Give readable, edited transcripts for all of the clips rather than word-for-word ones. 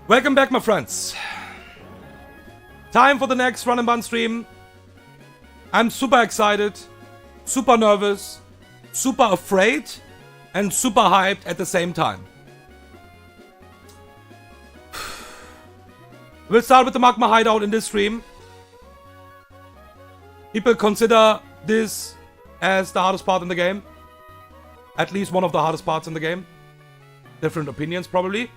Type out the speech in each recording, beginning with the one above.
Welcome back, my friends. Time for the next run and bun stream. I'm super excited, super nervous, super afraid, and super hyped at the same time. We'll start with the Magma Hideout in this stream. People consider this as the hardest part in the game. At least one of the hardest parts in the game. Different opinions, probably.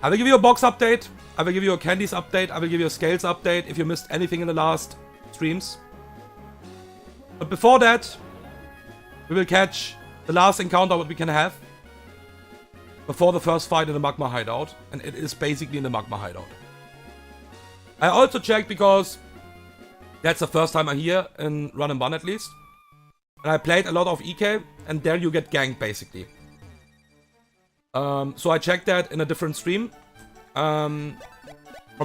I will give you a box update. I will give you a candies update. I will give you a scales update if you missed anything in the last streams. But before that, we will catch the last encounter what we can have before the first fight in the Magma Hideout. And it is basically in the Magma Hideout. I also checked because that's the first time I'm here in Run and Bun at least. And I played a lot of EK and there you get ganked basically. So I checked that in a different stream from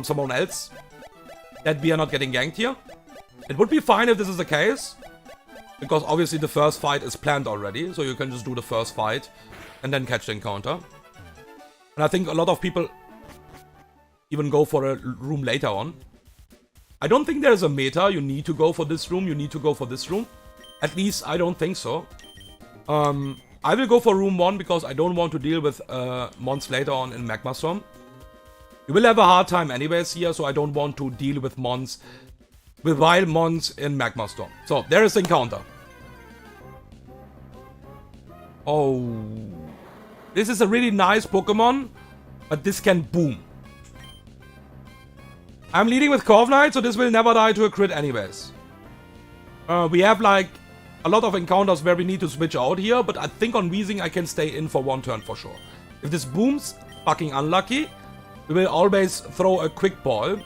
someone else, that we are not getting ganked here. It would be fine if this is the case, because obviously the first fight is planned already, so you can just do the first fight and then catch the encounter. And I think a lot of people even go for a room later on. I don't think there is a meta, you need to go for this room, you need to go for this room. At least I don't think so. I will go for room 1 because I don't want to deal with mons later on in Magma Storm. You will have a hard time anyways here, so I don't want to deal with mons, with wild mons in Magma Storm. So, there is the encounter. Oh. This is a really nice Pokemon, but this can boom. I'm leading with Corviknight, so this will never die to a crit anyways. We have like a lot of encounters where we need to switch out here, but I think on Weezing I can stay in for one turn for sure. If this booms, fucking unlucky, we will always throw a quick ball.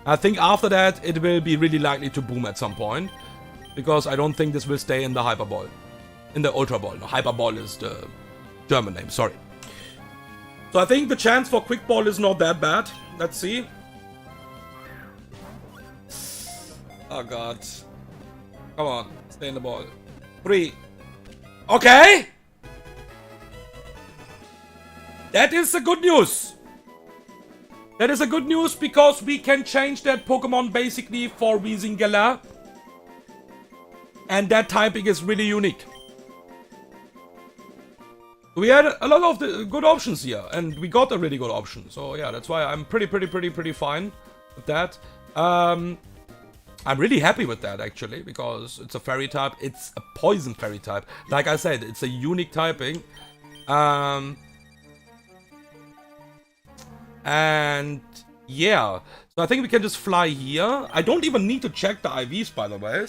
I think after that it will be really likely to boom at some point, because I don't think this will stay in the Hyper Ball. In the Ultra Ball. No, Hyper Ball is the German name, sorry. So I think the chance for quick ball is not that bad. Let's see. Oh god. Come on, stay in the ball. 3. Okay! That is the good news! That is a good news because we can change that Pokemon basically for Weezing-Galarian. And that typing is really unique. We had a lot of the good options here, and we got a really good option. So yeah, that's why I'm pretty fine with that. I'm really happy with that actually, because it's a fairy type, it's a poison fairy type. Like I said, it's a unique typing. And yeah, so I think we can just fly here. I don't even need to check the IVs, by the way,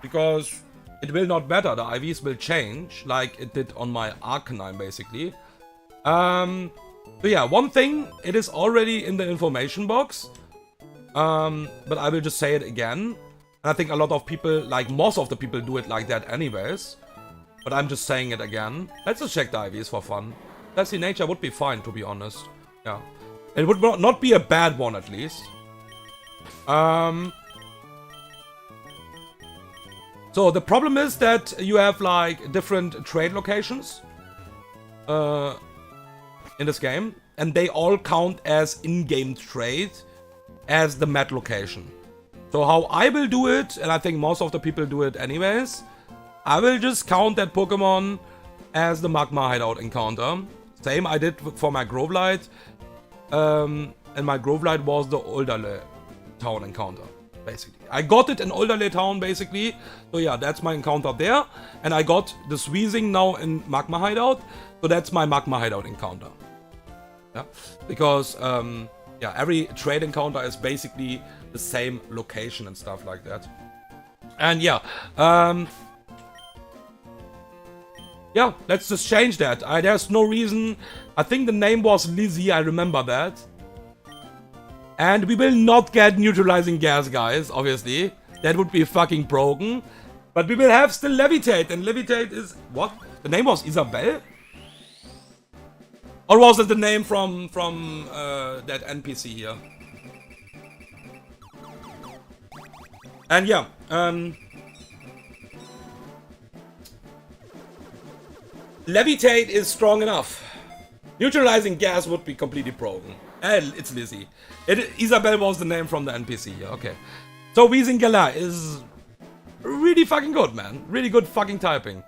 because it will not matter. The IVs will change like it did on my Arcanine basically. So yeah, one thing, it is already in the information box. But I will just say it again. And I think a lot of people, like most of the people, do it like that anyways. But I'm just saying it again. Let's just check the IVs for fun. Leslie Nature would be fine, to be honest. Yeah. It would not be a bad one, at least. So the problem is that you have like different trade locations in this game. And they all count as in-game trade as the mat location. So how I will do it, and I think most of the people do it anyways, I will just count that Pokemon as the Magma Hideout encounter. Same I did for my Grovelight, and my Grovelight was the Olderle Town encounter, basically. I got it in Olderle Town, basically, so yeah, that's my encounter there, and I got this Weezing now in Magma Hideout, so that's my Magma Hideout encounter. Yeah, because, yeah, every trade encounter is basically the same location and stuff like that. And yeah, yeah, let's just change that. There's no reason. I think the name was Lizzie, I remember that. And we will not get neutralizing gas, guys, obviously. That would be fucking broken. But we will have still Levitate, and Levitate is... What? The name was Isabelle? Or was it the name from that NPC here? And yeah, Levitate is strong enough. Neutralizing gas would be completely broken. It's Lizzie. Isabel was the name from the NPC, yeah, okay. So Weezing-Galarian is really fucking good, man. Really good fucking typing.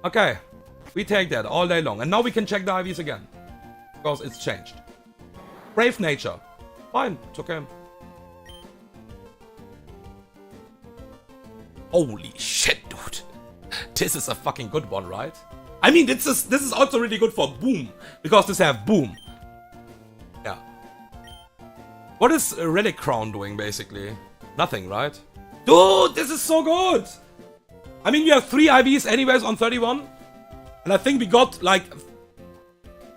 Okay. We take that all day long. And now we can check the IVs again. Because it's changed. Brave nature. Fine, it's okay. Holy shit, dude. This is a fucking good one, right? I mean, this is also really good for Boom. Because this have Boom. Yeah. What is Relic Crown doing, basically? Nothing, right? Dude, this is so good! I mean, you have 3 IVs anyways on 31. And I think we got, like,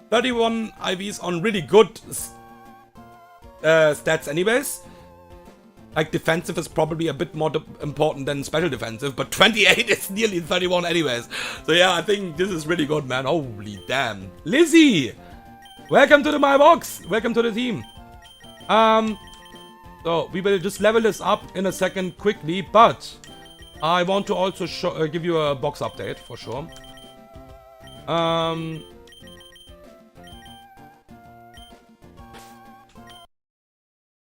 31 IVs on really good stats anyways. Like, defensive is probably a bit more important than special defensive, but 28 is nearly 31 anyways. So yeah, I think this is really good, man. Holy damn. Lizzie! Welcome to my box! Welcome to the team. So, we will just level this up in a second quickly, but I want to also give you a box update, for sure.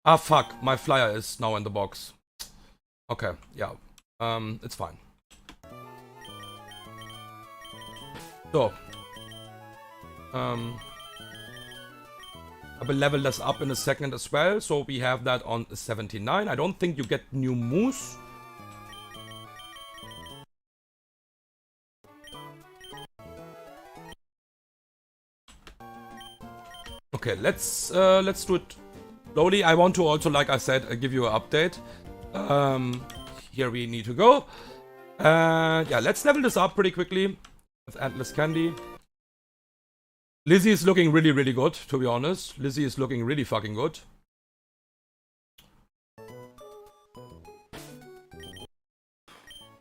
Ah, fuck. My flyer is now in the box. Okay, yeah. It's fine. So. I will level this up in a second as well. So we have that on 79. I don't think you get new moves. Okay, let's do it slowly. I want to also, like I said, give you an update. Here we need to go. Yeah, let's level this up pretty quickly with Endless Candy. Lizzie is looking really, really good, to be honest. Lizzie is looking really fucking good.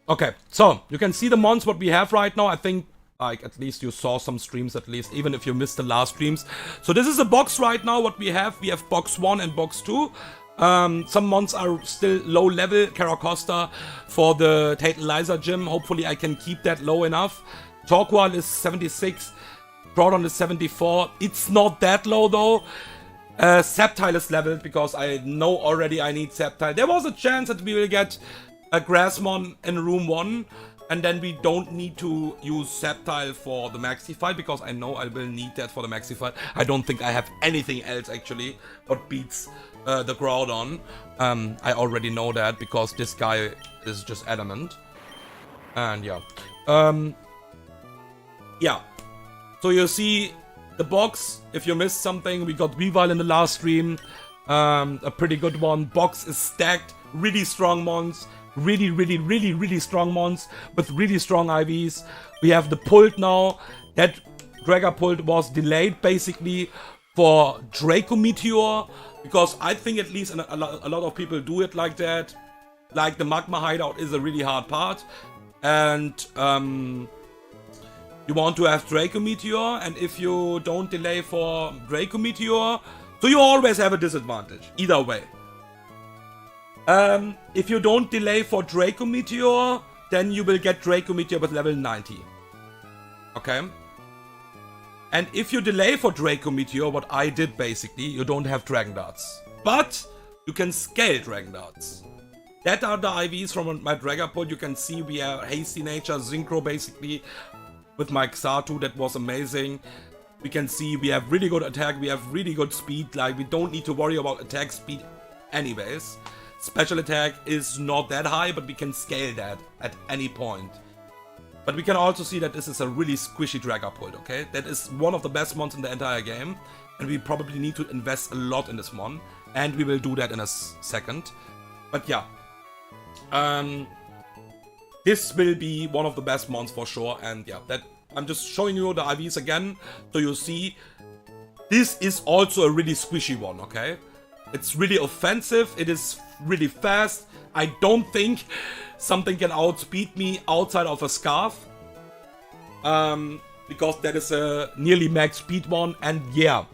Okay, so you can see the mons what we have right now. I think, like, at least you saw some streams at least, even if you missed the last streams. So this is a box right now, what we have. We have box 1 and box 2. Some mons are still low level. Caracosta for the Tantalizer gym. Hopefully I can keep that low enough. Torqual is 76. Groudon is 74. It's not that low though. Sceptile is leveled because I know already I need Sceptile. There was a chance that we will get a Grassmon in room 1. And then we don't need to use Sceptile for the Maxi fight, because I know I will need that for the Maxi fight. I don't think I have anything else actually what beats the Groudon. I already know that because this guy is just adamant. And yeah. Yeah. So you see the box, if you missed something, we got Weavile in the last stream. A pretty good one. Box is stacked, really strong mons. Really strong mons with really strong IVs. We have the Pult now. That Dragapult was delayed basically for Draco Meteor, because I think at least a lot of people do it like that. Like the Magma Hideout is a really hard part. And you want to have Draco Meteor, and if you don't delay for Draco Meteor, so you always have a disadvantage, either way. If you don't delay for Draco Meteor, then you will get Draco Meteor with level 90. Okay? And if you delay for Draco Meteor, what I did basically, you don't have Dragon Darts. But you can scale Dragon Darts. That are the IVs from my Dragapult. You can see we have Hasty Nature, Synchro basically, with my Xatu. That was amazing. We can see we have really good attack, we have really good speed. Like, we don't need to worry about attack speed anyways. Special attack is not that high, but we can scale that at any point. But we can also see that this is a really squishy Dragapult, okay? That is one of the best mons in the entire game. And we probably need to invest a lot in this mon. And we will do that in a second. But yeah. This will be one of the best mons for sure. And yeah, that I'm just showing you the IVs again. So you see, this is also a really squishy one, okay? It's really offensive. It is really fast. I don't think something can outspeed me outside of a Scarf. Because that is a nearly max speed one. And yeah.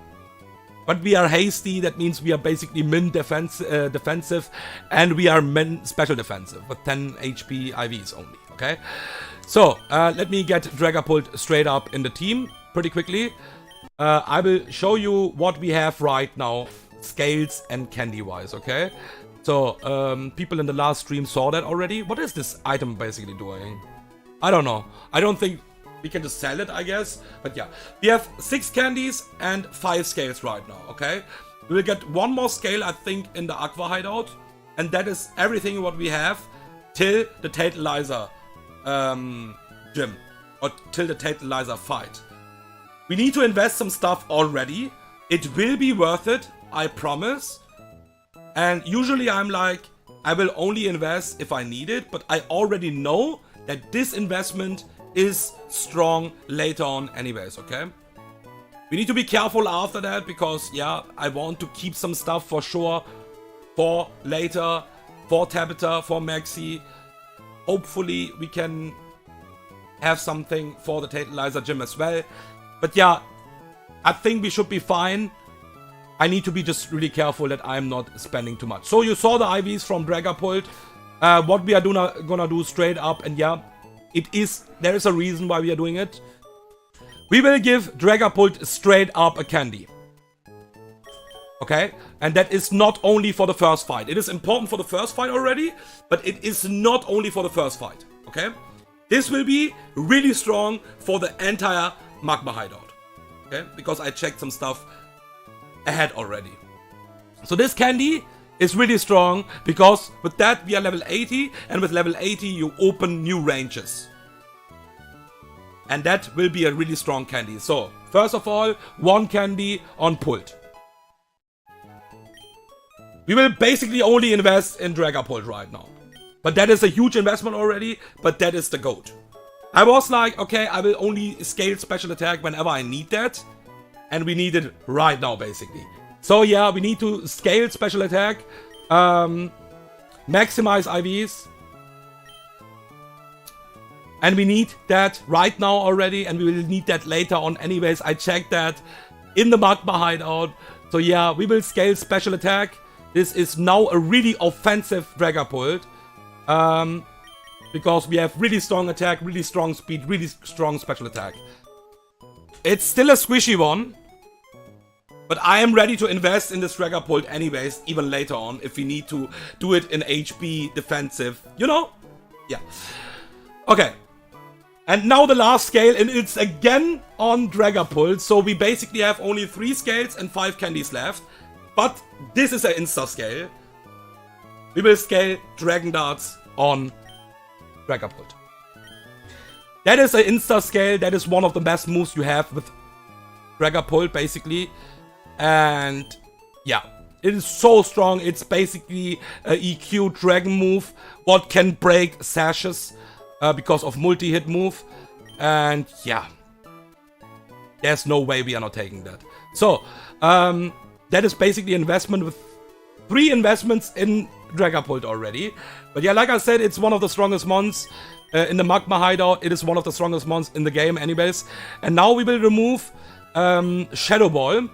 But we are hasty. That means we are basically min defensive. And we are min special defensive. With 10 HP IVs only. Okay. So, let me get Dragapult straight up in the team. pretty quickly. I will show you what we have right now, scales and candy-wise, okay? So, people in the last stream saw that already. What is this item basically doing? I don't know. I don't think we can just sell it, I guess. But yeah, we have 6 candies and 5 scales right now, okay? We will get 1 more scale, I think, in the Aqua Hideout. And that is everything what we have till the Tantalizer gym. Or till the Tantalizer fight. We need to invest some stuff already. It will be worth it, I promise. And usually I'm like, I will only invest if I need it. But I already know that this investment is strong later on anyways, okay? We need to be careful after that because, yeah, I want to keep some stuff for sure for later, for Tabitha, for Maxi. Hopefully we can have something for the Tantalizer gym as well. But yeah, I think we should be fine. I need to be just really careful that I'm not spending too much. So you saw the IVs from Dragapult. What we are gonna do straight up, and yeah, there is a reason why we are doing it. We will give Dragapult straight up a candy. Okay? And that is not only for the first fight. It is important for the first fight already, but it is not only for the first fight. Okay? This will be really strong for the entire Magma Hideout. Okay? Because I checked some stuff ahead already. So this candy is really strong because with that we are level 80, and with level 80 you open new ranges. And that will be a really strong candy. So, first of all, 1 candy on Pult. We will basically only invest in Dragapult right now. But that is a huge investment already, but that is the GOAT. I was like, okay, I will only scale special attack whenever I need that. And we need it right now, basically. So yeah, we need to scale special attack. Maximize IVs. And we need that right now already. And we will need that later on anyways. I checked that in the Magma Hideout. So yeah, we will scale special attack. This is now a really offensive Dragapult. Because we have really strong attack, really strong speed, really strong special attack. It's still a squishy one. But I am ready to invest in this Dragapult anyways, even later on, if we need to do it in HP defensive. You know? Yeah. Okay. And now the last scale, and it's again on Dragapult. So we basically have only 3 scales and 5 candies left. But this is an insta scale. We will scale Dragon Darts on Dragapult. That is an insta scale. That is one of the best moves you have with Dragapult, basically. And yeah, it is so strong. It's basically a EQ dragon move. What can break sashes because of multi-hit move. And yeah, there's no way we are not taking that. So, that is basically investment with 3 investments in Dragapult already. But yeah, like I said, it's one of the strongest mons in the Magma Hideout. It is one of the strongest mons in the game anyways. And now we will remove Shadow Ball.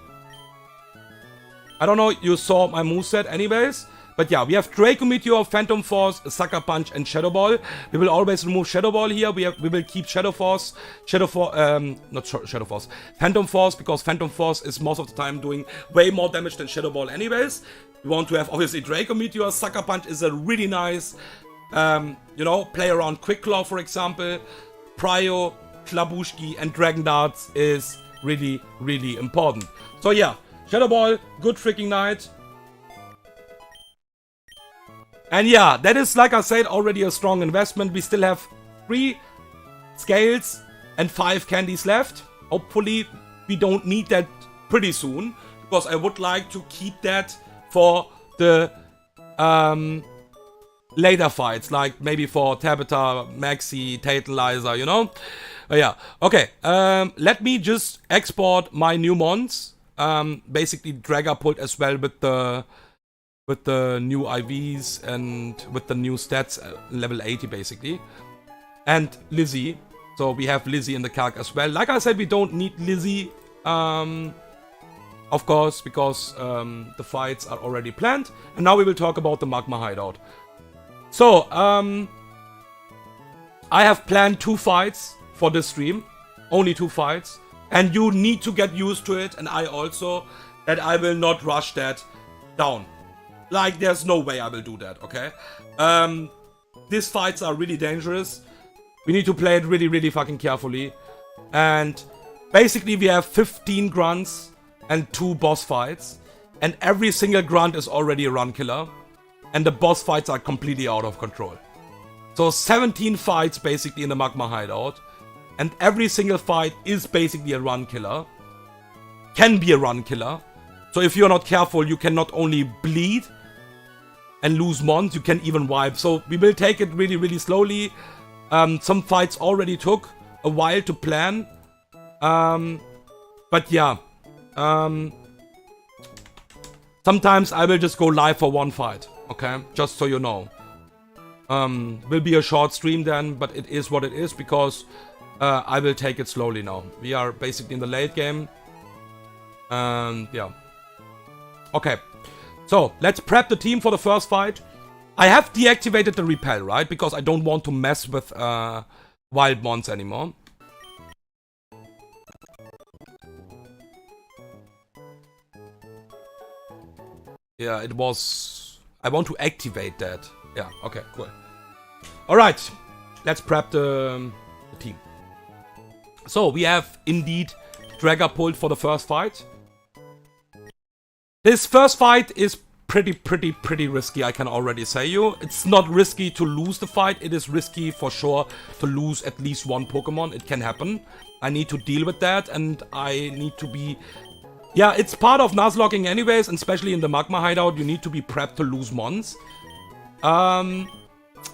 I don't know, you saw my moveset anyways. But yeah, we have Draco Meteor, Phantom Force, Sucker Punch, and Shadow Ball. We will always remove Shadow Ball here. We will keep Shadow Force, Phantom Force, because Phantom Force is most of the time doing way more damage than Shadow Ball anyways. We want to have obviously Draco Meteor. Sucker Punch is a really nice, you know, play around Quick Claw, for example. Prio, Klabushki, and Dragon Darts is really, really important. So yeah, Shadow Ball, good freaking night. And yeah, that is, like I said, already a strong investment. We still have 3 scales and 5 candies left. Hopefully, we don't need that pretty soon, because I would like to keep that for the later fights, like maybe for Tabitha, Maxi, Tantalizer, you know? Yeah, okay. Let me just export my new mons. Basically, Dragapult as well with the new IVs and with the new stats, level 80 basically. And Lizzie. So we have Lizzie in the calc as well. Like I said, we don't need Lizzie, of course, because the fights are already planned. And now we will talk about the Magma Hideout. So, I have planned 2 fights for this stream. Only 2 fights. And you need to get used to it, and I also, that I will not rush that down. Like, there's no way I will do that, okay? These fights are really dangerous. We need to play it really, really fucking carefully. And basically we have 15 grunts and 2 boss fights. And every single grunt is already a run killer. And the boss fights are completely out of control. So 17 fights basically in the Magma Hideout. And every single fight is basically a run killer. Can be a run killer. So if you're not careful, you can not only bleed and lose mons, you can even wipe. So we will take it really, really slowly. Some fights already took a while to plan. But yeah. Sometimes I will just go live for one fight. Okay? Just so you know. Will be a short stream then, but it is what it is because I will take it slowly now. We are basically in the late game. Yeah. Okay. So, let's prep the team for the first fight. I have deactivated the repel, right? Because I don't want to mess with wild mons anymore. Yeah, it was... I want to activate that. Yeah, okay, cool. Alright. Let's prep the team. So, we have indeed Dragapult for the first fight. This first fight is pretty risky, I can already say you. It's not risky to lose the fight, it is risky for sure to lose at least one Pokemon. It can happen. I need to deal with that and I need to be... Yeah, it's part of Nuzlocking anyways, and especially in the Magma Hideout, you need to be prepped to lose mons. And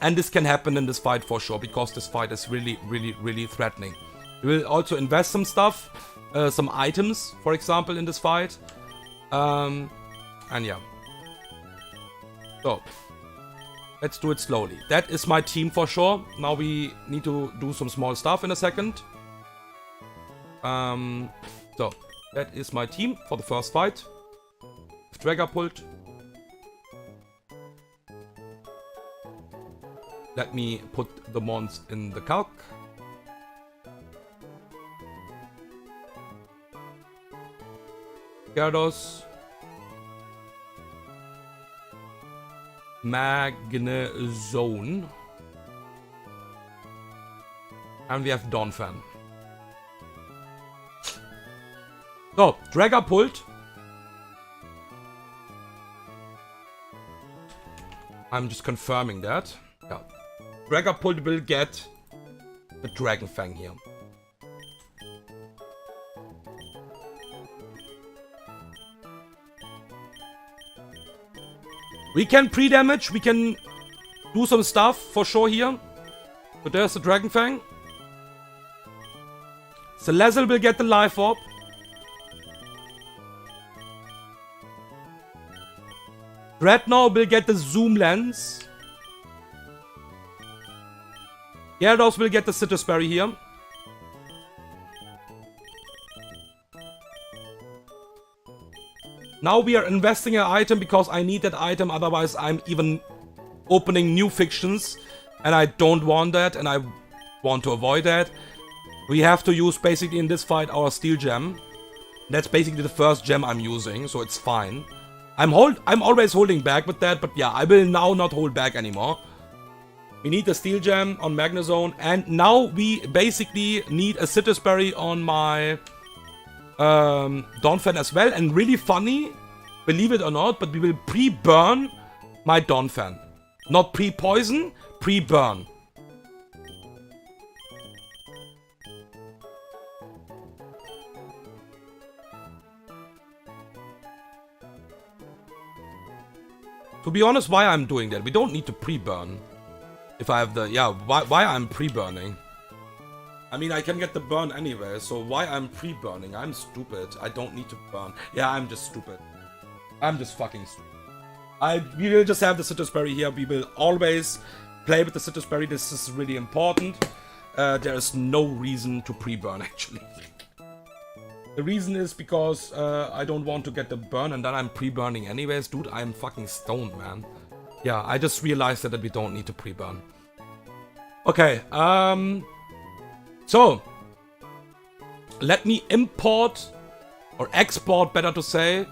this can happen in this fight for sure, because this fight is really threatening. We will also invest some stuff, some items, for example, in this fight. And yeah. So, let's do it slowly. That is my team for sure. Now we need to do some small stuff in a second. So, that is my team for the first fight. Dragapult. Let me put the mons in the calc. Gyarados. Magnezone. And we have Donphan. So, Dragapult. I'm just confirming that. Yeah. Dragapult will get the Dragon Fang here. We can pre-damage, we can do some stuff for sure here. So there's the Dragon Fang. Salazzle will get the Life Orb. Dreadnought will get the Zoom Lens. Gyarados will get the Citrus Berry here. Now we are investing an item because I need that item, otherwise I'm even opening new fictions. And I don't want that, and I want to avoid that. We have to use basically in this fight our Steel Gem. That's basically the first gem I'm using, so it's fine. I'm always holding back with that, but yeah, I will now not hold back anymore. We need the Steel Gem on Magnezone, and now we basically need a Citrus Berry on my Donphan as well. And really funny, believe it or not, but we will pre-burn my Donphan. Not pre-poison, pre-burn. To be honest, why I'm doing that? We don't need to pre-burn. If I have the... Yeah, why I'm pre-burning? I mean, I can get the burn anyway, so why I'm pre-burning? I'm stupid. I don't need to burn. Yeah, I'm just stupid. I'm just fucking stupid. We will just have the Citrus Berry here. We will always play with the Citrus Berry. This is really important. There is no reason to pre-burn, actually. The reason is because I don't want to get the burn and then I'm pre-burning anyways. Dude, I'm fucking stoned, man. Yeah, I just realized that we don't need to pre-burn. Okay, so let me import, or export better to say,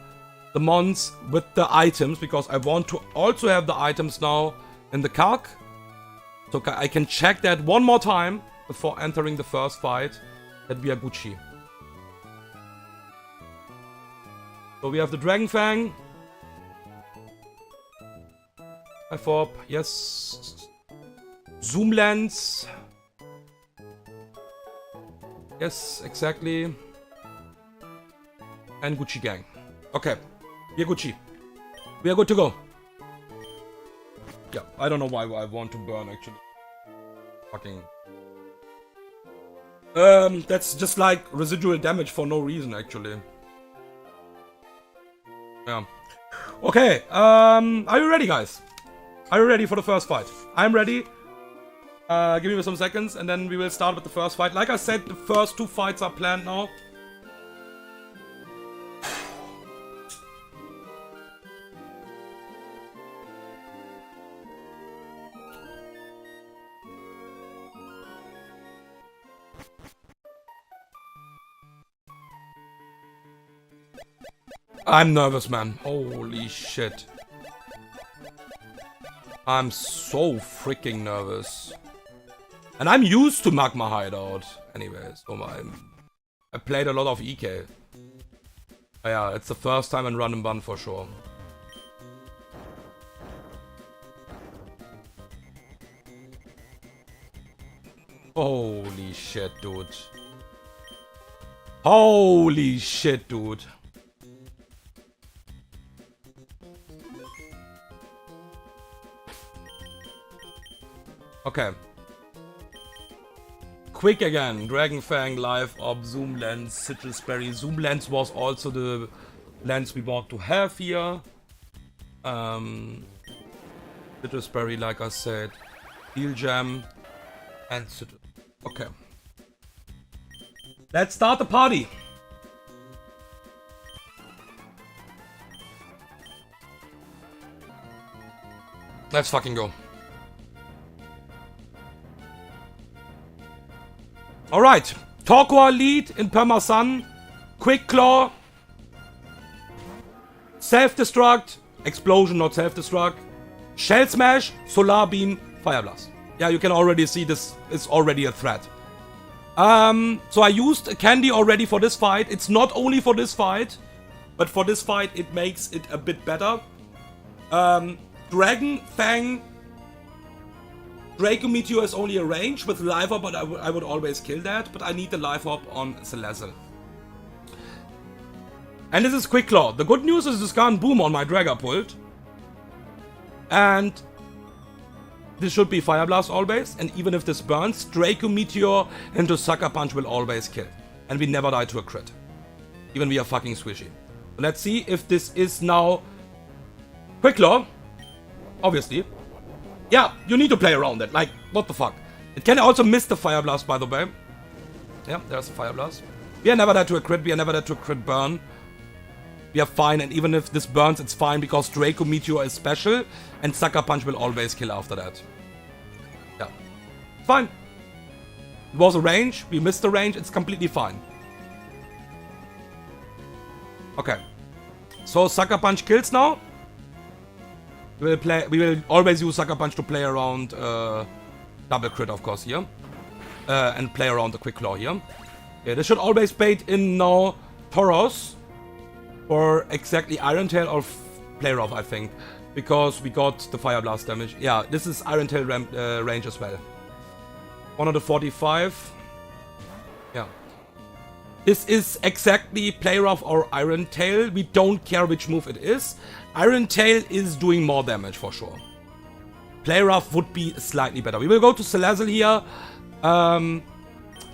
the mons with the items, because I want to also have the items now in the calc. So I can check that one more time before entering the first fight, that we are Gucci. So we have the Dragon Fang. F-Orb, yes. Zoom Lens. Yes, exactly. And Gucci Gang. Okay, we are Gucci. We are good to go. Yeah, I don't know why I want to burn actually. Fucking. That's just like residual damage for no reason actually. Yeah. Okay, are you ready, guys? Are you ready for the first fight? I'm ready. Give me some seconds and then we will start with the first fight. Like I said, the first 2 fights are planned now. I'm nervous, man. Holy shit. I'm so freaking nervous. And I'm used to Magma Hideout. Anyways, so I played a lot of EK. Yeah, it's the first time in Run and Bun for sure. Holy shit, dude. Holy shit, dude. Okay. Quick again. Dragon Fang, Life Orb, Zoom Lens, Sigil Sperry. Zoom Lens was also the lens we want to have here. Sigil Sperry, like I said. Steel Gem. And Sigil. Okay. Let's start the party. Let's fucking go. Alright, Torkoal lead in Perma-Sun, Quick Claw, Self-Destruct, Explosion not Self-Destruct, Shell Smash, Solar Beam, Fire Blast. Yeah, you can already see this is already a threat. So I used a candy already for this fight. It's not only for this fight, but for this fight it makes it a bit better. Dragon Fang, Draco Meteor is only a range with Life Orb, but I would always kill that. But I need the Life Orb on Salazzle. And this is Quick Claw. The good news is this can't boom on my Dragapult. And this should be Fire Blast always. And even if this burns, Draco Meteor into Sucker Punch will always kill. And we never die to a crit. Even we are fucking squishy. Let's see if this is now Quick Claw. Obviously. Yeah, you need to play around it. Like, what the fuck? It can also miss the Fire Blast, by the way. Yeah, there's the Fire Blast. We are never dead to a crit. We are never dead to a crit burn. We are fine, and even if this burns, it's fine because Draco Meteor is special, and Sucker Punch will always kill after that. Yeah. Fine. It was a range. We missed the range. It's completely fine. Okay. So, Sucker Punch kills now. We will always use Sucker Punch to play around double crit, of course, here. And play around the Quick Claw here. Yeah, this should always bait in now Tauros. Or exactly Iron Tail or Play Rough, I think. Because we got the Fire Blast damage. Yeah, this is Iron Tail range as well. 145. Yeah. This is exactly Play Rough or Iron Tail. We don't care which move it is. Iron Tail is doing more damage for sure. Play Rough would be slightly better. We will go to Salazzle here.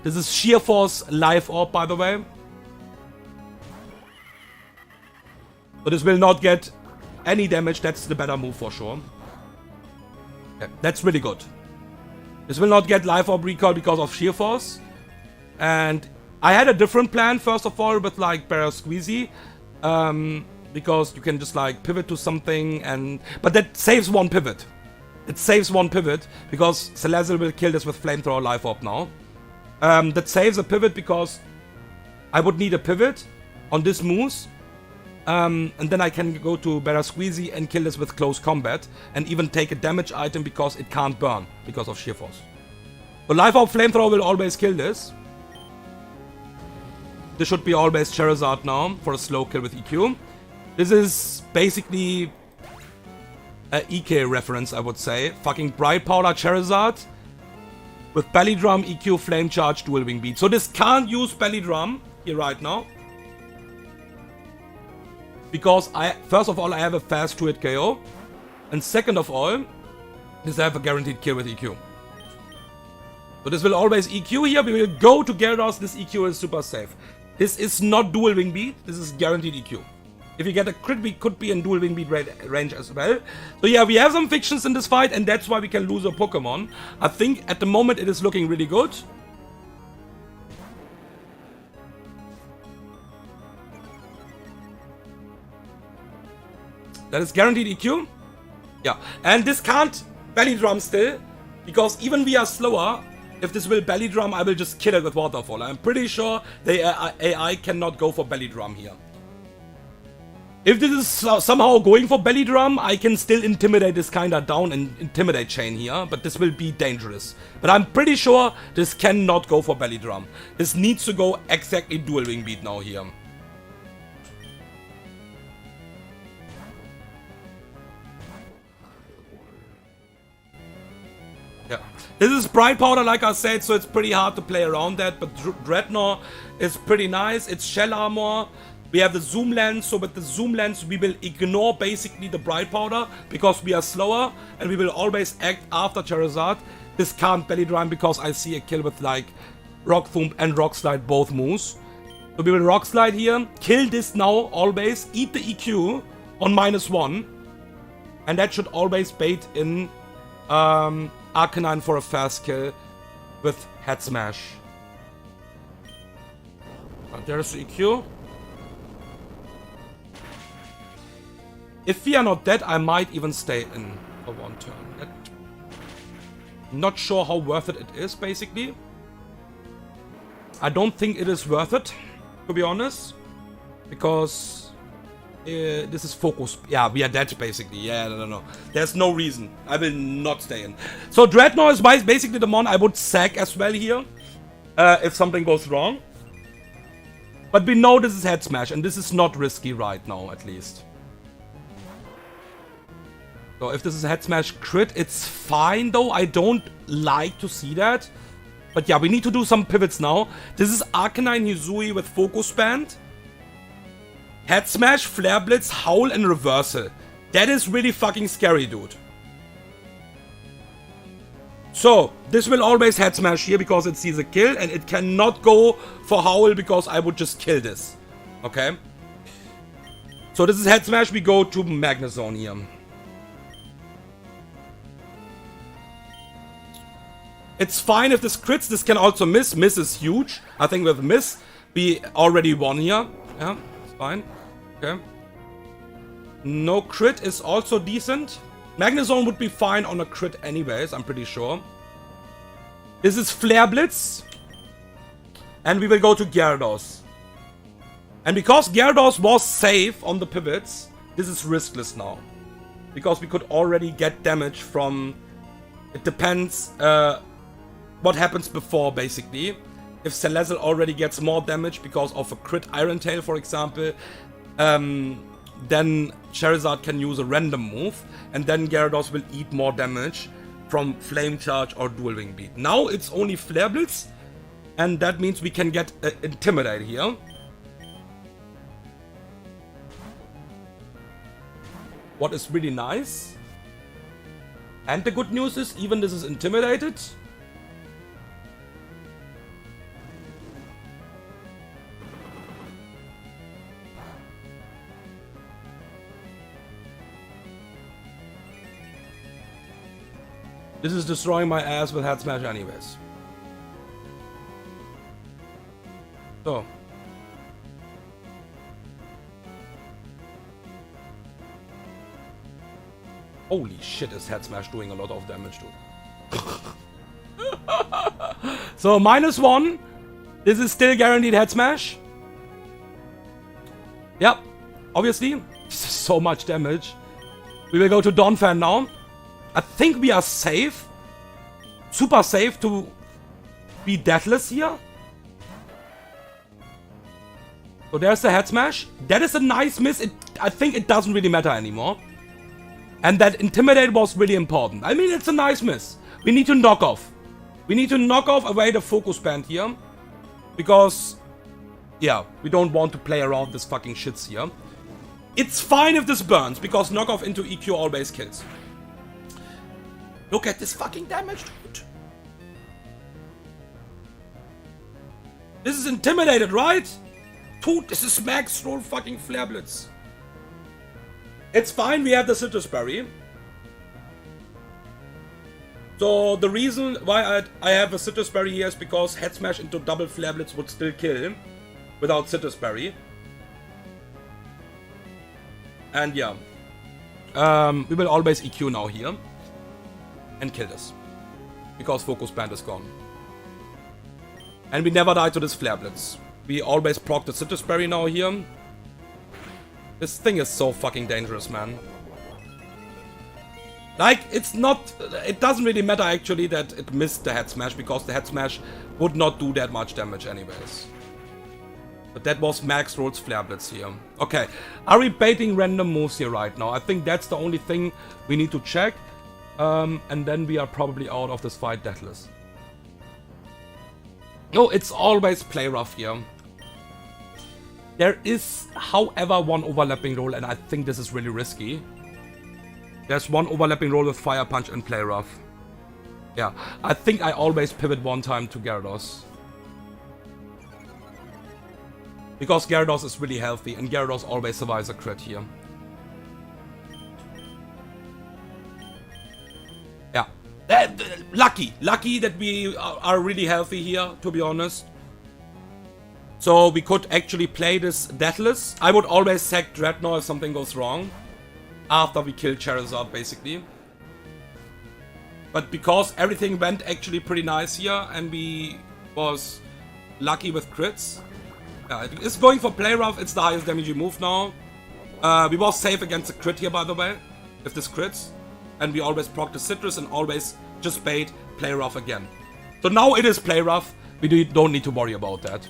This is Sheer Force Life Orb, by the way. So this will not get any damage. That's the better move for sure. Yeah, that's really good. This will not get Life Orb recall because of Sheer Force. And I had a different plan, first of all, with like Barrier Squeezy. Because you can just like pivot to something and... But that saves one pivot. It saves one pivot because Salazzle will kill this with Flamethrower Life Orb now. That saves a pivot because I would need a pivot on this moose. And then I can go to Better Squeezy and kill this with close combat. And even take a damage item because it can't burn because of sheer force. The Life Orb Flamethrower will always kill this. This should be always Charizard now for a slow kill with EQ. This is basically a EK reference, I would say. Fucking Bright Powder Charizard with Belly Drum, EQ, Flame Charge, Dual Wing Beat. So this can't use Belly Drum here right now. Because first of all, I have a fast 2-hit KO. And second of all, this I have a guaranteed kill with EQ. So this will always EQ here. We will go to Gyarados. This EQ is super safe. This is not Dual Wing Beat. This is guaranteed EQ. If you get a crit, we could be in Dual Wing Beat range as well. So yeah, we have some fictions in this fight, and that's why we can lose a Pokemon. I think at the moment it is looking really good. That is guaranteed EQ. Yeah, and this can't Belly Drum still, because even we are slower. If this will Belly Drum, I will just kill it with Waterfall. I'm pretty sure the AI cannot go for Belly Drum here. If this is somehow going for Belly Drum, I can still intimidate this kinda down and intimidate chain here, but this will be dangerous. But I'm pretty sure this cannot go for Belly Drum. This needs to go exactly Dual Wing Beat now here. Yeah. This is Bright Powder, like I said, so it's pretty hard to play around that, but Dreadnought is pretty nice. It's Shell Armor. We have the Zoom Lens, so with the Zoom Lens we will ignore basically the Bright Powder because we are slower and we will always act after Charizard. This can't Belly Drum because I see a kill with like Rock Thump and Rock Slide both moves. So we will Rock Slide here, kill this now always, eat the EQ on -1, and that should always bait in Arcanine for a fast kill with Head Smash. There's the EQ. If we are not dead, I might even stay in for one turn. Not sure how worth it is, basically. I don't think it is worth it, to be honest. Because this is focus. Yeah, we are dead, basically. Yeah, no. There's no reason. I will not stay in. So Dreadnought is basically the mon I would sack as well here. If something goes wrong. But we know this is Head Smash, and this is not risky right now, at least. So if this is a Head Smash crit, it's fine though. I don't like to see that. But yeah, we need to do some pivots now. This is Arcanine Hisui with Focus Band. Head Smash, Flare Blitz, Howl, and Reversal. That is really fucking scary, dude. So, this will always Head Smash here because it sees a kill. And it cannot go for Howl because I would just kill this. Okay? So this is Head Smash. We go to Magnezone here. It's fine if this crits. This can also miss. Miss is huge. I think with miss, we already won here. Yeah, it's fine. Okay. No crit is also decent. Magnezone would be fine on a crit anyways, I'm pretty sure. This is Flare Blitz. And we will go to Gyarados. And because Gyarados was safe on the pivots, this is riskless now. Because we could already get damage from... It depends what happens before, basically. If Salazzle already gets more damage because of a crit Iron Tail, for example, then Charizard can use a random move, and then Gyarados will eat more damage from Flame Charge or Dual Wing Beat. Now it's only Flare Blitz, and that means we can get Intimidate here. What is really nice. And the good news is, even this is intimidated. This is destroying my ass with Head Smash anyways. So. Holy shit, is Head Smash doing a lot of damage, dude. So, -1. This is still guaranteed Head Smash. Yep, obviously, this is so much damage. We will go to Donphan now. I think we are safe. Super safe to be deathless here. So there's the head smash. That is a nice miss. I think it doesn't really matter anymore. And that Intimidate was really important. I mean, it's a nice miss. We need to knock off. We need to knock off away the focus band here. Because, yeah, we don't want to play around this fucking shits here. It's fine if this burns, because knock off into EQ always kills. Look at this fucking damage, dude. This is Intimidated, right? Dude, this is max roll fucking Flare Blitz. It's fine, we have the Citrus Berry. So the reason why I have a Citrus Berry here is because Head Smash into double Flare Blitz would still kill without Citrus Berry. And yeah, we will always EQ now here and kill this because Focus Band is gone. And we never die to this Flare Blitz. We always proc the Citrus Berry now here. This thing is so fucking dangerous, man. Like, it's not... It doesn't really matter, actually, that it missed the Head Smash, because the Head Smash would not do that much damage anyways. But that was Max Roll's Flare Blitz here. Okay, are we baiting random moves here right now? I think that's the only thing we need to check. And then we are probably out of this fight deathless. No, it's always play rough here. There is, however, one overlapping roll, and I think this is really risky. There's one overlapping roll with Fire Punch and play rough. Yeah, I think I always pivot one time to Gyarados. Because Gyarados is really healthy, and Gyarados always survives a crit here. Yeah. Lucky that we are really healthy here, to be honest. So we could actually play this deathless. I would always sack Dreadnought if something goes wrong. After we kill Charizard, basically. But because everything went actually pretty nice here, and we was lucky with crits. Yeah, it's going for play rough, it's the highest damage move now. We was safe against the crit here, by the way, if this crits. And we always proc the Citrus and always just bait play rough again. So now it is play rough, we don't need to worry about that.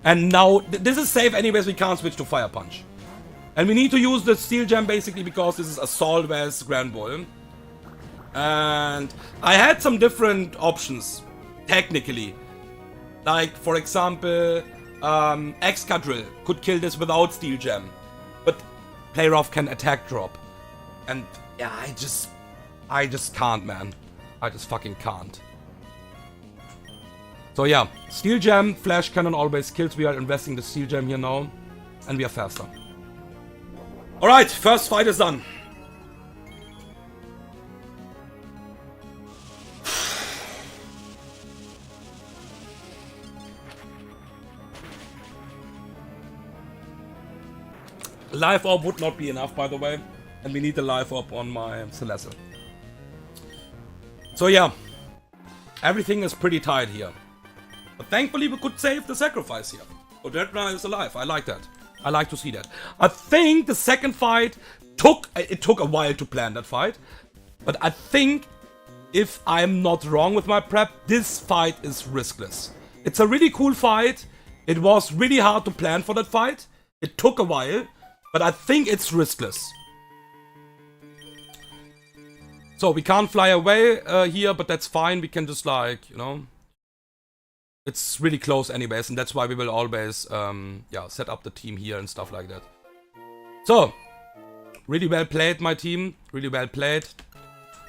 And now, this is safe anyways, we can't switch to Fire Punch. And we need to use the Steel Gem basically because this is Assault vs Grand Bull. And I had some different options, technically. Like, for example, Excadrill could kill this without Steel Gem. But play rough can attack drop. And yeah, I just can't, man. I just fucking can't. So yeah, Steel Gem, Flash Cannon always kills. We are investing the Steel Gem here now. And we are faster. Alright, first fight is done. Life Orb would not be enough, by the way. And we need the Life Orb on my Celeste. So yeah, everything is pretty tight here. But thankfully we could save the sacrifice here. So Dreadnought is alive, I like that. I like to see that. I think the second fight took a while to plan that fight. But I think, if I'm not wrong with my prep, this fight is riskless. It's a really cool fight. It was really hard to plan for that fight. It took a while, but I think it's riskless. So we can't fly away here, but that's fine. We can just, like, you know... It's really close anyways, and that's why we will always, yeah, set up the team here and stuff like that. So, really well played, my team. Really well played.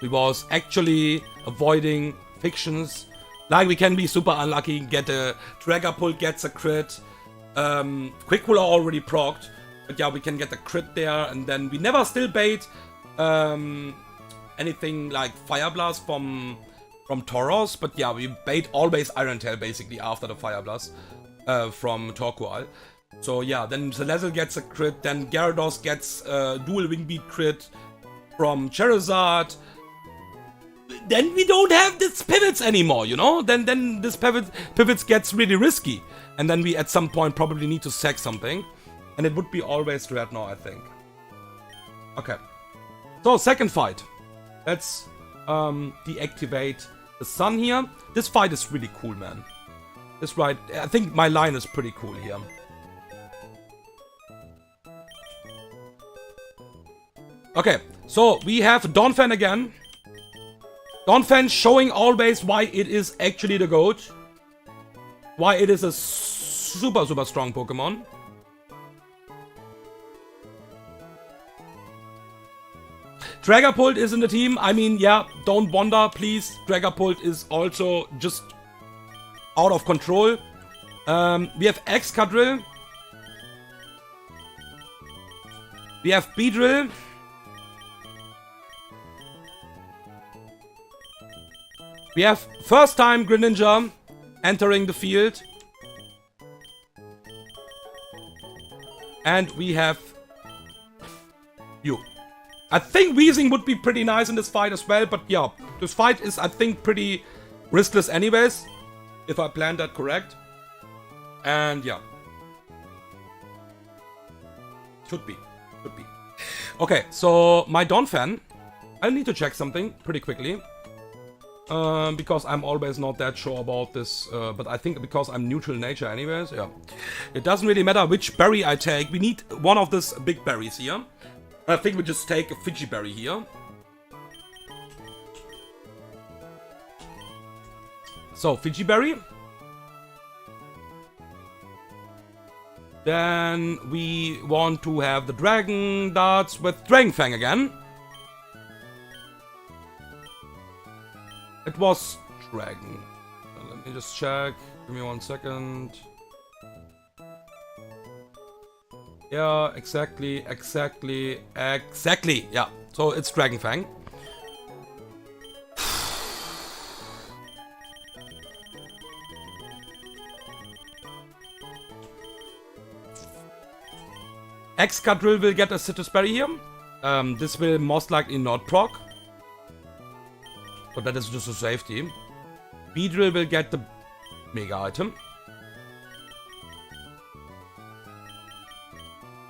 We was actually avoiding fictions. Like, we can be super unlucky, get a Dragapult gets a crit. Quick Cooler already procced. But yeah, we can get a crit there, and then we never still bait anything like Fire Blast from Tauros, but yeah, we bait always Iron Tail basically after the Fire Blast from Torkoal. So yeah, then Celeste gets a crit, then Gyarados gets a dual Wing Beat crit from Charizard. then we don't have this pivots anymore, you know? Then this pivots gets really risky. And then we at some point probably need to sack something. And it would be always Dreadnought, I think. Okay. So, second fight. Let's deactivate the sun here. This fight is really cool, man. This right, I think my line is pretty cool here. Okay, so we have Donphan again. Donphan showing always why it is actually the GOAT. Why it is a super strong Pokemon. Dragapult is in the team. I mean, yeah, don't wonder, please. Dragapult is also just out of control. We have Excadrill. We have Beedrill. We have first time Greninja entering the field. And we have you. I think Weezing would be pretty nice in this fight as well, but yeah, this fight is, I think, pretty riskless anyways, if I planned that correct. And yeah. Should be. Okay, so my Donphan, I need to check something pretty quickly. Because I'm always not that sure about this, but I think because I'm neutral nature anyways, yeah. It doesn't really matter which berry I take, we need one of these big berries here. I think we just take a Fiji berry here. So, Fiji berry. Then we want to have the Dragon Darts with Dragon Fang again. It was Dragon. Let me just check. Give me 1 second. Yeah, exactly. Yeah, so it's Dragon Fang. Excadrill will get a Citrus Berry here. This will most likely not proc. But that is just a safety. Beedrill will get the Mega item.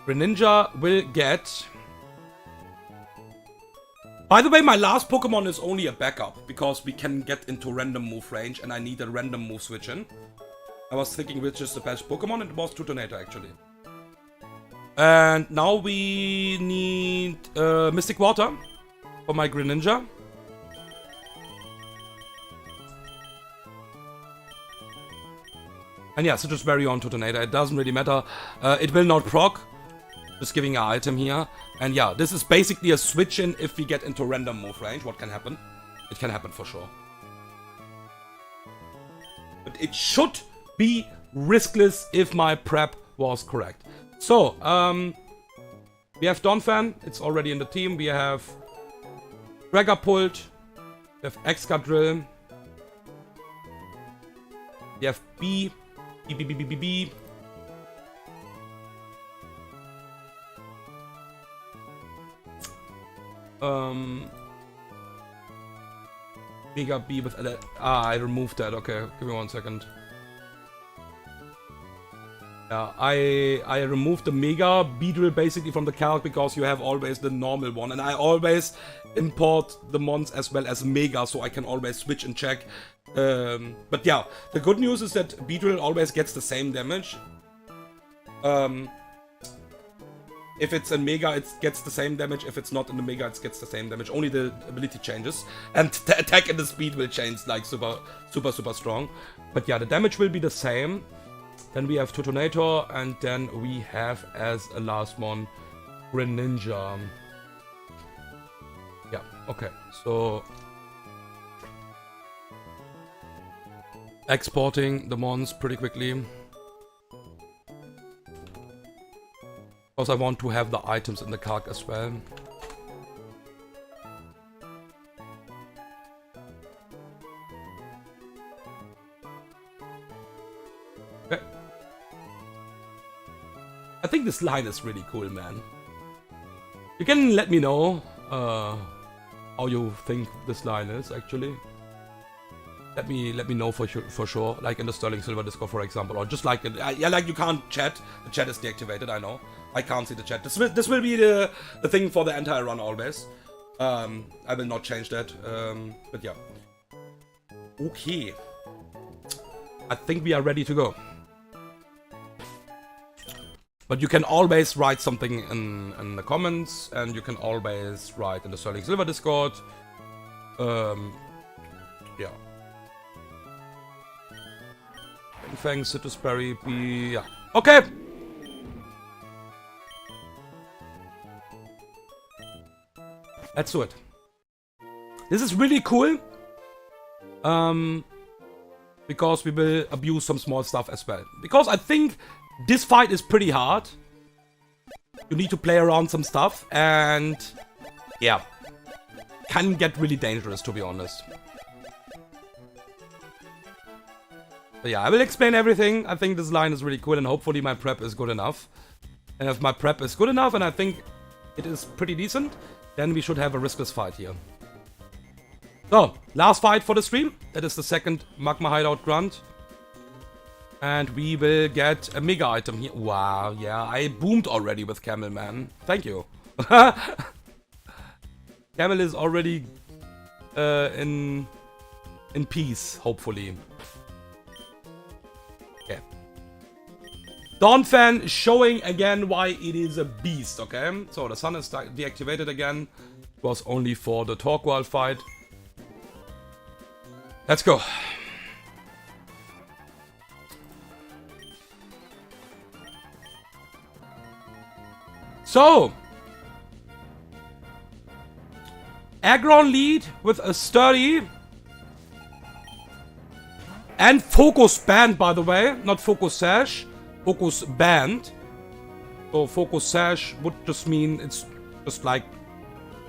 Greninja will get... By the way, my last Pokemon is only a backup, because we can get into random move range and I need a random move switch in. I was thinking which is the best Pokemon, and it was Tutonator actually. And now we need Mystic Water for my Greninja. And yeah, Citrus Berry on Tutonator, it doesn't really matter. It will not proc. Just giving an item here. And yeah, this is basically a switch in if we get into random move range. What can happen? It can happen for sure. But it should be riskless if my prep was correct. So, we have Donphan. It's already in the team. We have Dragapult. We have Excadrill. We have B. Mega B with I removed that. Okay, give me 1 second. Yeah, I removed the Mega Beedrill basically from the calc because you have always the normal one, and I always import the mons as well as Mega, so I can always switch and check. But yeah, the good news is that Beedrill always gets the same damage. If it's in Mega, it gets the same damage. If it's not in the Mega, it gets the same damage. Only the ability changes. And the attack and the speed will change, like super strong. But yeah, the damage will be the same. Then we have Tutonator, and then we have, as a last one, Greninja. Yeah, okay, so... exporting the mons pretty quickly. Because I want to have the items in the calc as well. Okay. I think this line is really cool, man. You can let me know how you think this line is actually. Let me know for sure, like in the Sterling Silver Discord, for example, or just like yeah, like you can't chat. The chat is deactivated. I know. I can't see the chat. This will be the thing for the entire run always. I will not change that. But yeah. Okay. I think we are ready to go. But you can always write something in the comments, and you can always write in the Sterling Silver Discord. Yeah. Fang, Citrus Berry, yeah. Okay! Let's do it. This is really cool. Because we will abuse some small stuff as well. Because I think this fight is pretty hard. You need to play around some stuff, and yeah, can get really dangerous, to be honest. But yeah, I will explain everything. I think this line is really cool, and hopefully my prep is good enough. And if my prep is good enough, and I think it is pretty decent, then we should have a riskless fight here. So, last fight for the stream. That is the second Magma Hideout Grunt. And we will get a mega item here. Wow, yeah, I boomed already with Camel, man. Thank you. Camel is already in peace, hopefully. Okay. Dawnfan showing again why it is a beast, okay? So the sun is deactivated again. It was only for the Torqual fight. Let's go. So, Aggron lead with a sturdy and focus band, by the way, not focus sash, focus band. So focus sash would just mean it's just like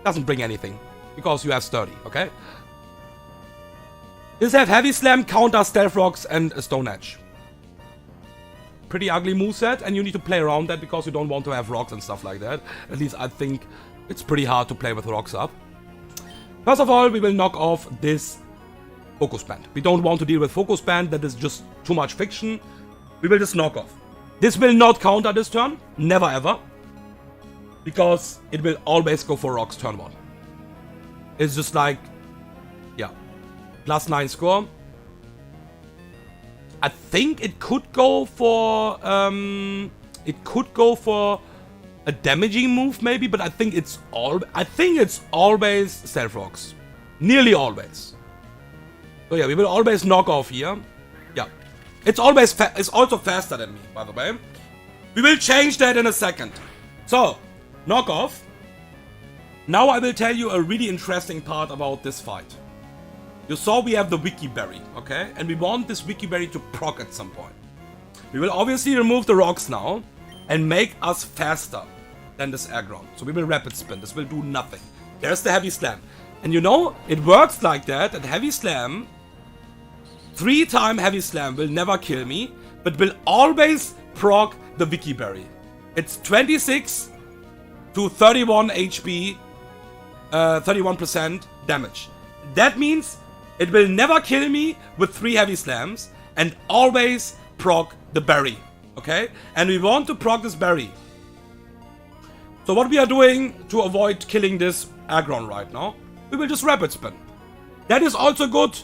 doesn't bring anything because you have sturdy, okay? This have heavy slam, counter stealth rocks, and a stone edge. Pretty ugly moveset, and you need to play around that because you don't want to have rocks and stuff like that. At least I think it's pretty hard to play with rocks up. First of all, we will knock off this focus band. We don't want to deal with focus band, that is just too much fiction. We will just knock off. This will not counter this turn, never ever. Because it will always go for rocks turn 1. It's just like, yeah, +9 score. I think it could go for a damaging move maybe, but I think it's always stealth rocks, nearly always. So yeah, we will always knock off here. Yeah, it's always it's also faster than me, by the way. We will change that in a second. So knock off. Now I will tell you a really interesting part about this fight. You saw we have the Wiki Berry, okay? And we want this Wiki Berry to proc at some point. We will obviously remove the rocks now and make us faster than this Aggron. So we will rapid spin. This will do nothing. There's the heavy slam. And you know, it works like that. At heavy slam, 3-time heavy slam will never kill me, but will always proc the Wiki Berry. It's 26 to 31 HP, 31% damage. That means it will never kill me with 3 heavy slams and always proc the berry, okay? And we want to proc this berry. So what we are doing to avoid killing this Aggron right now, we will just rapid spin. That is also good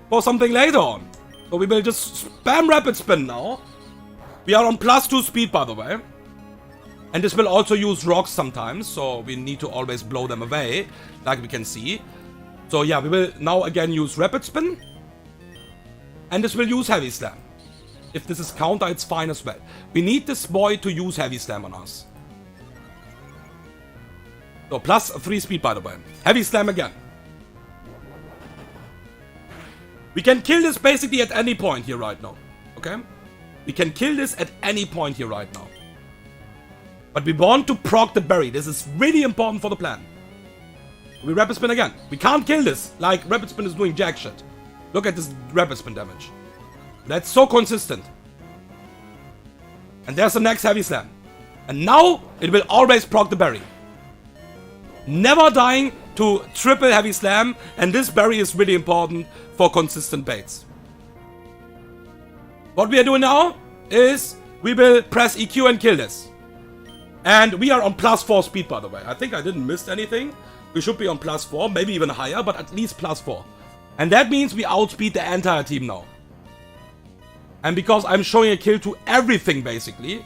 for something later on. So we will just spam rapid spin now. We are on +2 speed, by the way. And this will also use rocks sometimes, so we need to always blow them away, like we can see. So yeah, we will now again use rapid spin. And this will use heavy slam. If this is counter, it's fine as well. We need this boy to use heavy slam on us. So +3 speed, by the way. Heavy slam again. We can kill this basically at any point here right now. Okay? We can kill this at any point here right now. But we want to proc the berry. This is really important for the plan. We rapid spin again. We can't kill this. Like, rapid spin is doing jack shit. Look at this rapid spin damage. That's so consistent. And there's the next heavy slam. And now, it will always proc the berry. Never dying to triple heavy slam, and this berry is really important for consistent baits. What we are doing now is we will press EQ and kill this. And we are on +4 speed, by the way. I think I didn't miss anything. We should be on +4, maybe even higher, but at least +4. And that means we outspeed the entire team now. And because I'm showing a kill to everything, basically,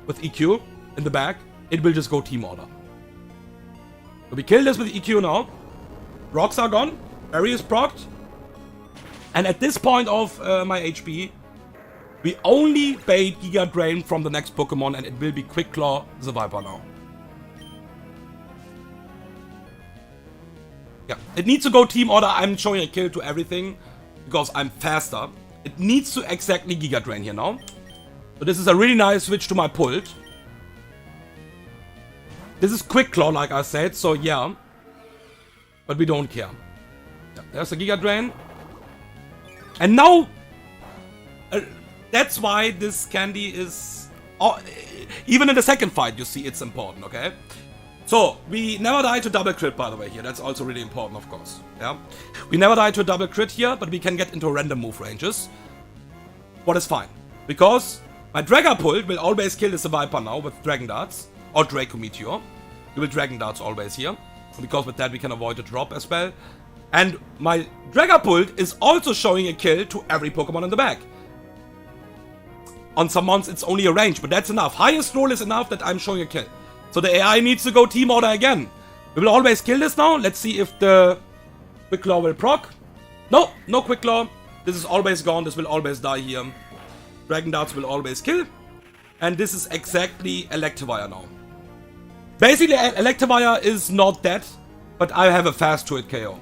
with EQ in the back, it will just go team order. So we kill this with EQ now. Rocks are gone. Berry is procced. And at this point of my HP, we only bait Giga Drain from the next Pokemon, and it will be Quick Claw the Viper now. Yeah, it needs to go team order. I'm showing a kill to everything because I'm faster. It needs to exactly Giga Drain here now. So this is a really nice switch to my pult. This is Quick Claw, like I said, so yeah. But we don't care. Yeah, there's a Giga Drain. And now, that's why this candy is... even in the second fight, you see it's important, okay? So, we never die to double crit, by the way, here. That's also really important, of course. Yeah, we never die to a double crit here, but we can get into random move ranges. What is fine. Because my Dragapult will always kill this Viper now with Dragon Darts. Or Draco Meteor. We will Dragon Darts always here. Because with that we can avoid a drop as well. And my Dragapult is also showing a kill to every Pokemon in the back. On some mons it's only a range, but that's enough. Highest roll is enough that I'm showing a kill. So the AI needs to go team order again. We will always kill this now. Let's see if the Quick Claw will proc. No, no Quick Claw. This is always gone. This will always die here. Dragon Darts will always kill. And this is exactly Electivire now. Basically, Electivire is not dead, but I have a fast to it KO.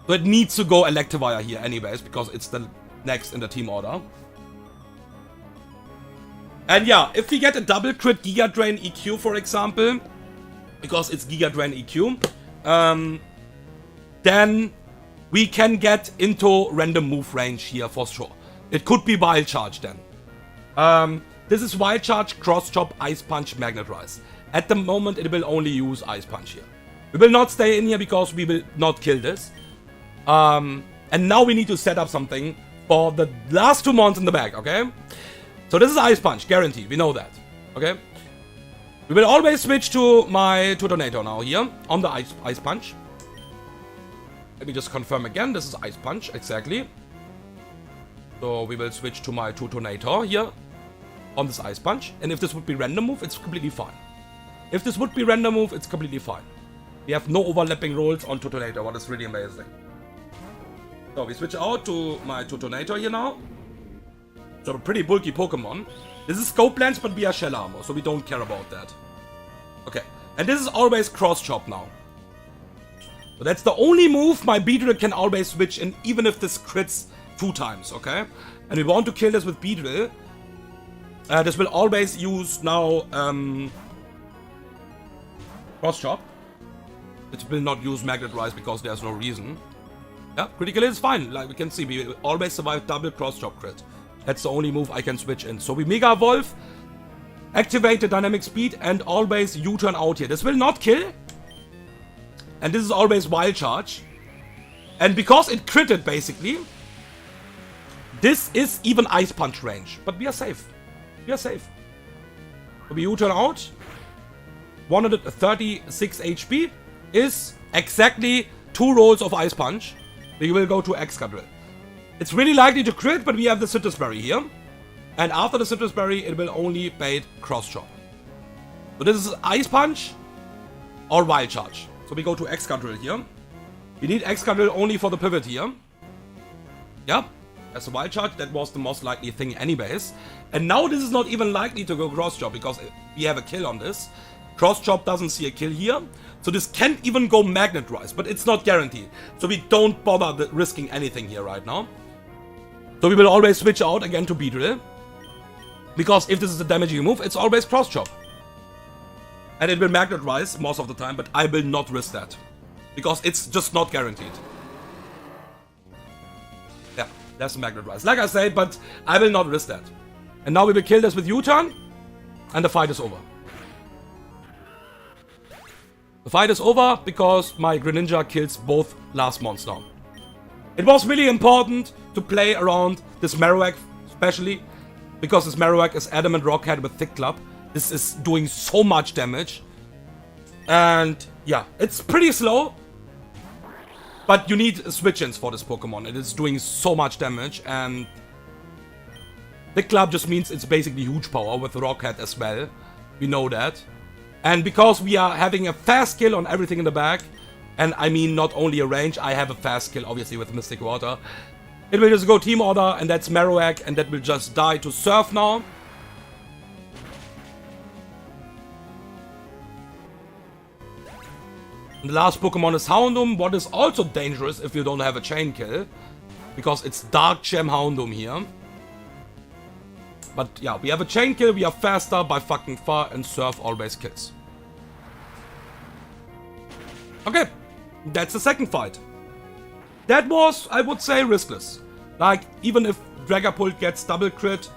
So it needs to go Electivire here anyways, because it's the next in the team order. And yeah, if we get a double crit Giga Drain EQ, for example, because it's Giga Drain EQ, then we can get into random move range here for sure. It could be Wild Charge then. This is Wild Charge, Cross Chop, Ice Punch, Magnet Rise. At the moment, it will only use Ice Punch here. We will not stay in here because we will not kill this. And now we need to set up something for the last two mons in the back, okay? So this is Ice Punch, guaranteed. We know that, okay? We will always switch to my Tutonator now here on the Ice Punch. Let me just confirm again. This is Ice Punch, exactly. So we will switch to my Tutonator here on this Ice Punch. And if this would be random move, it's completely fine. If this would be random move, it's completely fine. We have no overlapping rolls on Tutonator, what is really amazing. So we switch out to my Tutonator here now. So a pretty bulky Pokemon. This is Scope Lens, but we are Shell Armor, so we don't care about that. Okay, and this is always Cross Chop now. So that's the only move my Beedrill can always switch in, even if this crits 2 times, okay? And we want to kill this with Beedrill. This will always use now Cross Chop. It will not use Magnet Rise because there's no reason. Yeah, critical is fine. Like we can see, we always survive double Cross Chop crit. That's the only move I can switch in. So we Mega Evolve, activate the Dynamic Speed, and always U-turn out here. This will not kill. And this is always Wild Charge. And because it critted, basically, this is even Ice Punch range. But we are safe. We are safe. So we U-turn out. 136 HP is exactly 2 rolls of Ice Punch. We will go to Excadrill. It's really likely to crit, but we have the Citrus Berry here. And after the Citrus Berry, it will only bait Cross Chop. So this is Ice Punch or Wild Charge. So we go to Excadrill here. We need Excadrill only for the pivot here. Yeah, that's a Wild Charge. That was the most likely thing anyways. And now this is not even likely to go Cross Chop because we have a kill on this. Cross Chop doesn't see a kill here. So this can't even go Magnet Rise, but it's not guaranteed. So we don't bother risking anything here right now. So we will always switch out again to Beedrill. Because if this is a damaging move, it's always Cross Chop. And it will Magnet Rise most of the time, but I will not risk that. Because it's just not guaranteed. Yeah, that's a Magnet Rise. Like I said, but I will not risk that. And now we will kill this with U-turn. And the fight is over. The fight is over because my Greninja kills both last monster. It was really important to play around this Marowak, especially because this Marowak is Adamant Rockhead with Thick Club. This is doing so much damage. And yeah, it's pretty slow. But you need switch-ins for this Pokemon. It is doing so much damage, and Thick Club just means it's basically huge power with Rockhead as well. We know that. And because we are having a fast kill on everything in the back, and I mean not only a range, I have a fast kill obviously with Mystic Water. It will just go Team Order, and that's Marowak, and that will just die to Surf now. And the last Pokemon is Houndoom, what is also dangerous if you don't have a chain kill. Because it's Dark Gem Houndoom here. But yeah, we have a chain kill, we are faster by fucking far, and Surf always kills. Okay, that's the second fight. That was, I would say, riskless. Like, even if Dragapult gets double crit,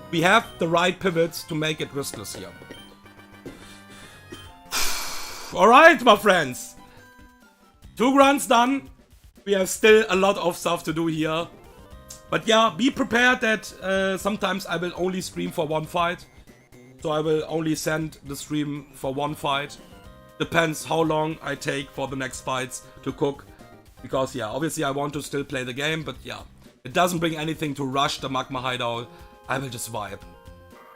we have the right pivots to make it riskless here. Alright, my friends. 2 runs done. We have still a lot of stuff to do here. But yeah, be prepared that sometimes I will only stream for 1 fight. So I will only send the stream for 1 fight. Depends how long I take for the next fights to cook. Because yeah, obviously I want to still play the game, but yeah. It doesn't bring anything to rush the Magma Hideout. I will just vibe.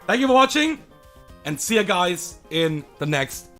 Thank you for watching, and see you guys in the next